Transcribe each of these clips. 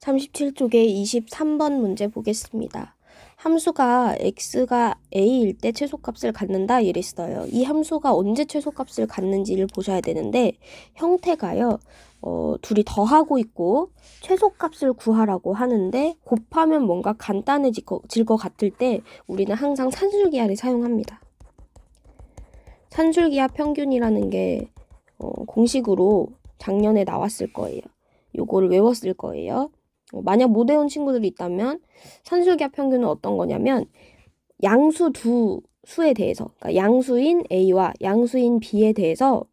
37쪽의 23번 문제 보겠습니다. 함수가 x가 a일 때 최소값을 갖는다 이랬어요. 이 함수가 언제 최소값을 갖는지를 보셔야 되는데 형태가요. 둘이 더하고 있고 최소값을 구하라고 하는데 곱하면 뭔가 간단해질 것 같을 때 우리는 항상 산술기하를 사용합니다. 산술기하 평균이라는 게 공식으로 작년에 나왔을 거예요. 요거를 외웠을 거예요. 만약 못 외운 친구들이 있다면 산술기하 평균은 어떤 거냐면 양수 두 수에 대해서, 그러니까 양수인 A와 양수인 B에 대해서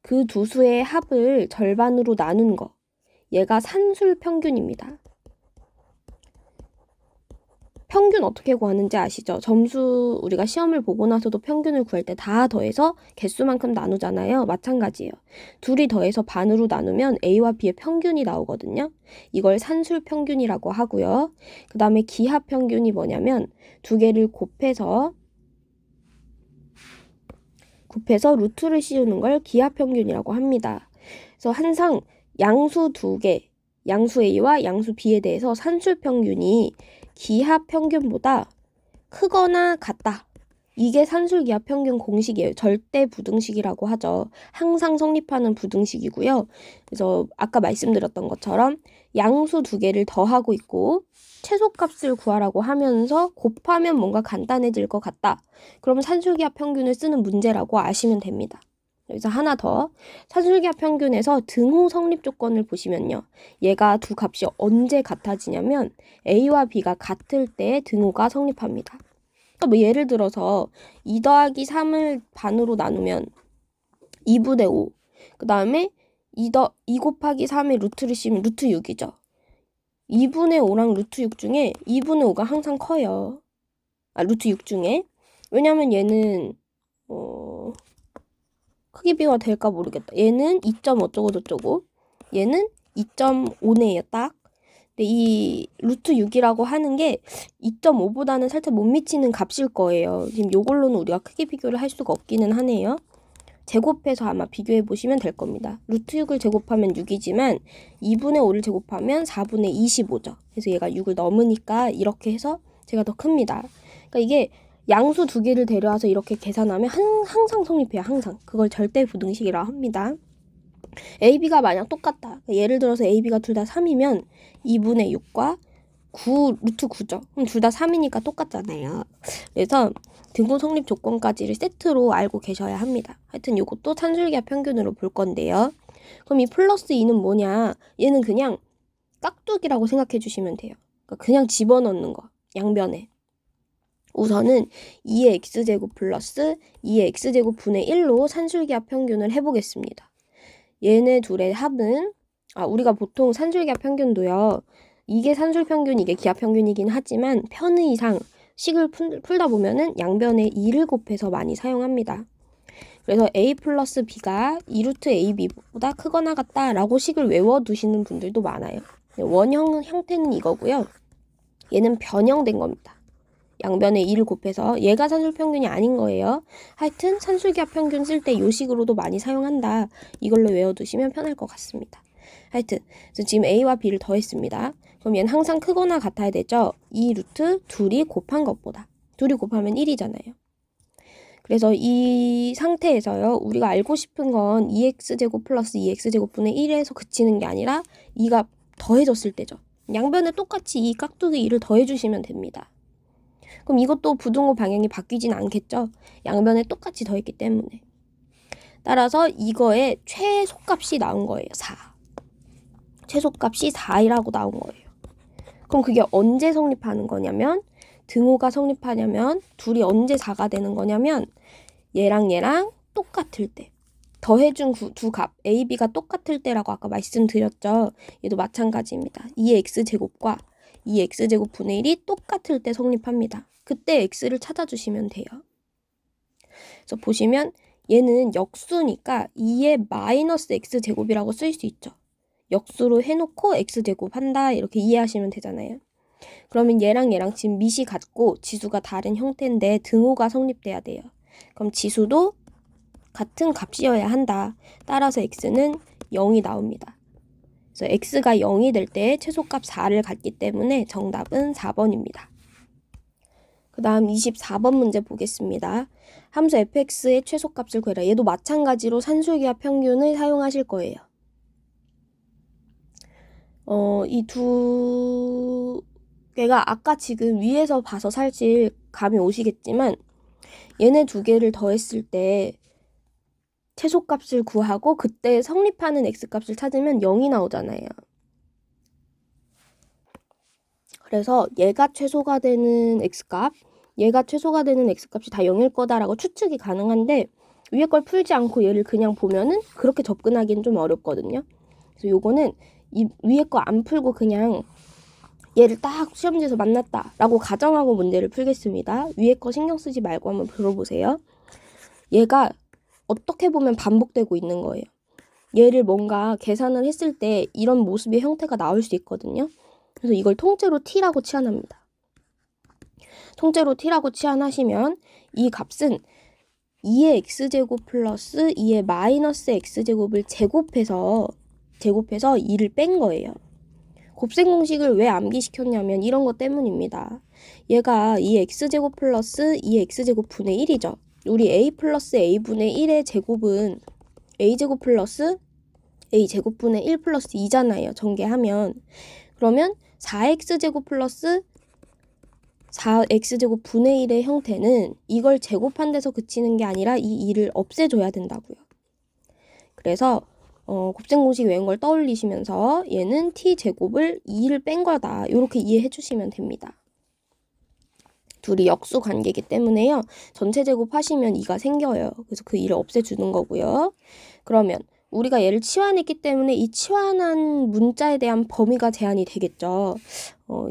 그 두 수의 합을 절반으로 나눈 거. 얘가 산술 평균입니다. 평균 어떻게 구하는지 아시죠? 점수 우리가 시험을 보고 나서도 평균을 구할 때 다 더해서 개수만큼 나누잖아요. 마찬가지예요. 둘이 더해서 반으로 나누면 A와 B의 평균이 나오거든요. 이걸 산술 평균이라고 하고요. 그 다음에 기하 평균이 뭐냐면 두 개를 곱해서 루트를 씌우는 걸 기하 평균이라고 합니다. 그래서 항상 양수 두 개, 양수 A와 양수 B에 대해서 산술 평균이 기하 평균보다 크거나 같다. 이게 산술기하 평균 공식이에요. 절대 부등식이라고 하죠. 항상 성립하는 부등식이고요. 그래서 아까 말씀드렸던 것처럼 양수 두 개를 더하고 있고 최소값을 구하라고 하면서 곱하면 뭔가 간단해질 것 같다. 그러면 산술기하 평균을 쓰는 문제라고 아시면 됩니다. 그래서 하나 더, 산술기하 평균에서 등호 성립 조건을 보시면요. 얘가 두 값이 언제 같아지냐면 A와 B가 같을 때 등호가 성립합니다. 그러니까 뭐 예를 들어서 2 더하기 3을 반으로 나누면 2분의 5. 그 다음에 2 곱하기 3의 루트를 씌우면 루트 6이죠. 2분의 5랑 루트 6 중에 2분의 5가 항상 커요. 루트 6 중에. 왜냐면 얘는 크기 비교가 될까 모르겠다. 얘는 2점 어쩌고 저쩌고 얘는 2.5네요 딱. 근데 이 루트 6이라고 하는 게 2.5보다는 살짝 못 미치는 값일 거예요. 지금 요걸로는 우리가 크기 비교를 할 수가 없기는 하네요. 제곱해서 아마 비교해 보시면 될 겁니다. 루트 6을 제곱하면 6이지만 2분의 5를 제곱하면 4분의 25죠. 그래서 얘가 6을 넘으니까 이렇게 해서 제가 더 큽니다. 그러니까 이게 양수 두 개를 데려와서 이렇게 계산하면 항상 성립해요. 항상. 그걸 절대 부등식이라 합니다. AB가 만약 똑같다. 예를 들어서 AB가 둘 다 3이면 2분의 6과 9, 루트 9죠. 그럼 둘 다 3이니까 똑같잖아요. 그래서 등호 성립 조건까지를 세트로 알고 계셔야 합니다. 하여튼 이것도 산술기하 평균으로 볼 건데요. 그럼 이 플러스 2는 뭐냐? 얘는 그냥 깍두기라고 생각해 주시면 돼요. 그러니까 그냥 집어넣는 거. 양변에. 우선은 2의 x제곱 플러스 2의 x제곱 분의 1로 산술기하 평균을 해보겠습니다. 얘네 둘의 합은 우리가 보통 산술기하 평균도요. 이게 산술 평균, 이게 기하 평균이긴 하지만 편의상 식을 풀다 보면은 양변에 2를 곱해서 많이 사용합니다. 그래서 a 플러스 b가 2루트 ab보다 크거나 같다라고 식을 외워두시는 분들도 많아요. 원형 형태는 이거고요. 얘는 변형된 겁니다. 양변에 2를 곱해서 얘가 산술 평균이 아닌 거예요. 하여튼 산술기하 평균 쓸 때 이 식으로도 많이 사용한다. 이걸로 외워두시면 편할 것 같습니다. 하여튼 그래서 지금 A와 B를 더했습니다. 그럼 얘는 항상 크거나 같아야 되죠. 2루트 둘이 곱한 것보다. 둘이 곱하면 1이잖아요. 그래서 이 상태에서요. 우리가 알고 싶은 건 2x제곱 플러스 2x제곱분의 1에서 그치는 게 아니라 2가 더해졌을 때죠. 양변에 똑같이 이 깍두기 2를 더해주시면 됩니다. 그럼 이것도 부등호 방향이 바뀌진 않겠죠? 양변에 똑같이 더했기 때문에. 따라서 이거의 최소값이 나온 거예요. 4. 최소값이 4이라고 나온 거예요. 그럼 그게 언제 성립하는 거냐면 등호가 성립하냐면 둘이 언제 4가 되는 거냐면 얘랑 똑같을 때. 더해준 두 값 A, B가 똑같을 때라고 아까 말씀드렸죠. 얘도 마찬가지입니다. 2의 x제곱과 2의 x제곱 분의 1이 똑같을 때 성립합니다. 그때 x를 찾아주시면 돼요. 그래서 보시면 얘는 역수니까 2의 마이너스 x제곱이라고 쓸 수 있죠. 역수로 해놓고 x제곱 한다 이렇게 이해하시면 되잖아요. 그러면 얘랑 지금 밑이 같고 지수가 다른 형태인데 등호가 성립돼야 돼요. 그럼 지수도 같은 값이어야 한다. 따라서 x는 0이 나옵니다. 그래서 x가 0이 될 때 최소값 4를 갖기 때문에 정답은 4번입니다. 그 다음 24번 문제 보겠습니다. 함수 fx의 최소값을 구해라. 얘도 마찬가지로 산술기하 평균을 사용하실 거예요. 이 두 개가 아까 지금 위에서 봐서 사실 감이 오시겠지만 얘네 두 개를 더했을 때 최소값을 구하고 그때 성립하는 x값을 찾으면 0이 나오잖아요. 그래서 얘가 최소가 되는 x값, 얘가 최소가 되는 x값이 다 0일 거다라고 추측이 가능한데 위에 걸 풀지 않고 얘를 그냥 보면은 그렇게 접근하기는 좀 어렵거든요. 그래서 요거는 이 위에 거 안 풀고 그냥 얘를 딱 시험지에서 만났다라고 가정하고 문제를 풀겠습니다. 위에 거 신경 쓰지 말고 한번 들어보세요. 얘가 어떻게 보면 반복되고 있는 거예요. 얘를 뭔가 계산을 했을 때 이런 모습의 형태가 나올 수 있거든요. 그래서 이걸 통째로 t라고 치환합니다. 통째로 t라고 치환하시면 이 값은 2의 x제곱 플러스 2의 마이너스 x제곱을 제곱해서 2를 뺀 거예요. 곱셈 공식을 왜 암기시켰냐면 이런 것 때문입니다. 얘가 2의 x제곱 플러스 2의 x제곱 분의 1이죠. 우리 a 플러스 a분의 1의 제곱은 a제곱 플러스 a제곱분의 1 플러스 2잖아요. 전개하면. 그러면 4x제곱 플러스 4x제곱 분의 1의 형태는 이걸 제곱한 데서 그치는 게 아니라 이 2를 없애줘야 된다고요. 그래서 곱셈 공식 외운 걸 떠올리시면서 얘는 t제곱을 2를 뺀 거다. 이렇게 이해해 주시면 됩니다. 둘이 역수 관계이기 때문에요. 전체 제곱하시면 2가 생겨요. 그래서 그 2를 없애주는 거고요. 그러면 우리가 얘를 치환했기 때문에 이 치환한 문자에 대한 범위가 제한이 되겠죠.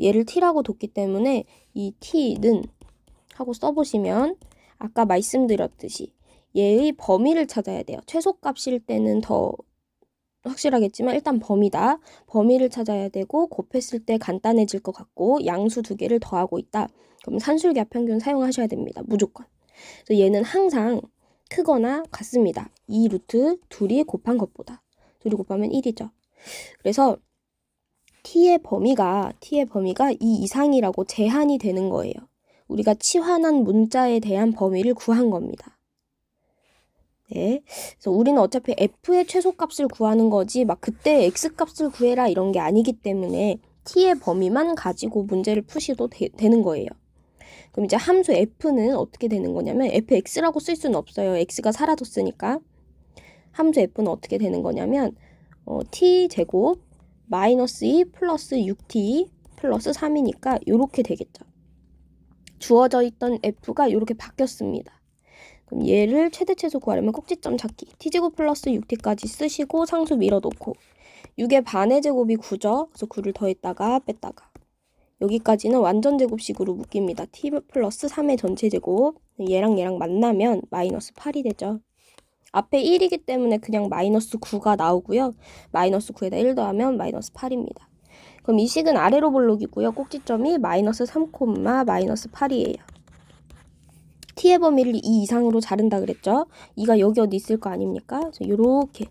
얘를 t라고 뒀기 때문에 이 t는 하고 써보시면 아까 말씀드렸듯이 얘의 범위를 찾아야 돼요. 최소값일 때는 더 확실하겠지만 일단 범위다. 범위를 찾아야 되고 곱했을 때 간단해질 것 같고 양수 두 개를 더하고 있다. 그럼 산술기하 평균 사용하셔야 됩니다. 무조건. 그래서 얘는 항상 크거나 같습니다. 이 루트 둘이 곱한 것보다. 둘이 곱하면 1이죠. 그래서 t의 범위가 이 이상이라고 제한이 되는 거예요. 우리가 치환한 문자에 대한 범위를 구한 겁니다. 네. 그래서 우리는 어차피 f의 최소값을 구하는 거지 막 그때 x값을 구해라 이런 게 아니기 때문에 t의 범위만 가지고 문제를 푸셔도 되는 거예요. 그럼 이제 함수 f는 어떻게 되는 거냐면 fx라고 쓸 수는 없어요. x가 사라졌으니까. 함수 f는 어떻게 되는 거냐면 t제곱 마이너스 2 플러스 6t 플러스 3이니까 이렇게 되겠죠. 주어져 있던 f가 이렇게 바뀌었습니다. 그럼 얘를 최대 최소 구하려면 꼭지점 찾기. t제곱 플러스 6t까지 쓰시고 상수 밀어놓고 6의 반의 제곱이 9죠. 그래서 9를 더했다가 뺐다가 여기까지는 완전 제곱식으로 묶입니다. t 플러스 3의 전체 제곱. 얘랑 만나면 마이너스 8이 되죠. 앞에 1이기 때문에 그냥 마이너스 9가 나오고요. 마이너스 9에다 1 더하면 마이너스 8입니다. 그럼 이 식은 아래로 볼록이고요. 꼭지점이 마이너스 3, 마이너스 8이에요. t의 범위를 2 이상으로 자른다 그랬죠? 2가 여기 어디 있을 거 아닙니까? 그래서 이렇게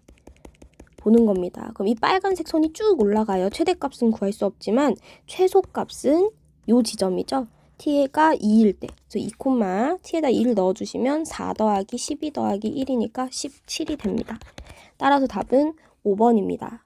보는 겁니다. 그럼 이 빨간색 선이 쭉 올라가요. 최대값은 구할 수 없지만 최소값은 요 지점이죠. t가 2일 때. 그래서 2, t에다 2를 넣어주시면 4 더하기 12 더하기 1이니까 17이 됩니다. 따라서 답은 5번입니다.